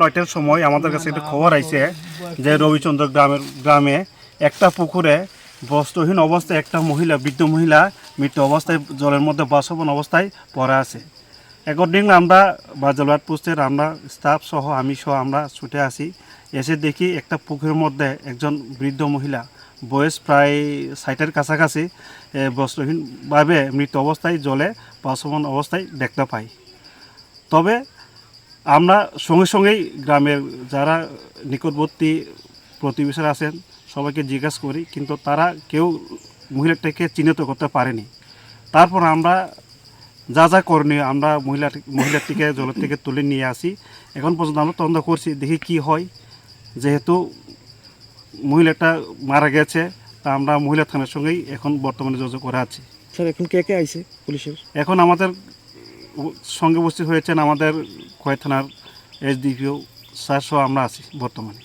9টার সময় আমাদের কাছে একটা খবর আইছে যে রবিচন্দ্র গ্রামে একটা পুকুরে বস্ত্রহীন অবস্থায় একটা মহিলা, বৃদ্ধ মহিলা মৃত্যু অবস্থায় জলের মধ্যে বাসবন অবস্থায় পড়ে আছে। অ্যাকর্ডিংলি আমরা বা জলবায়ু পোস্টের আমরা স্টাফ সহ আমি সহ আমরা ছুটে আসি, এসে দেখি একটা পুকুরের মধ্যে একজন বৃদ্ধ মহিলা বয়স প্রায় 60-এর কাছাকাছি বস্ত্রহীনভাবে মৃত অবস্থায় জলে বাসবন অবস্থায় দেখতে পাই। তবে আমরা সঙ্গে সঙ্গেই গ্রামের যারা নিকটবর্তী প্রতিবেশীরা আছেন সবাইকে জিজ্ঞাসা করি, কিন্তু তারা কেউ মহিলাটাকে চিহ্নিত করতে পারেনি। তারপর আমরা যা করণীয় আমরা মহিলাটিকে জলের থেকে তুলে নিয়ে আসি। এখন পর্যন্ত আমরা তদন্ত করছি, দেখি কি হয়। যেহেতু মহিলাটা মারা গেছে, তা আমরা মহিলা থানার সঙ্গেই এখন বর্তমানে যোগাযোগ করে আছি। স্যার এখন কে আইছে পুলিশের? এখন আমাদের সঙ্গে উপস্থিত হয়েছেন আমাদের খোয়াই থানার এসডিপিও স্যার সহ আমরা আছি বর্তমানে।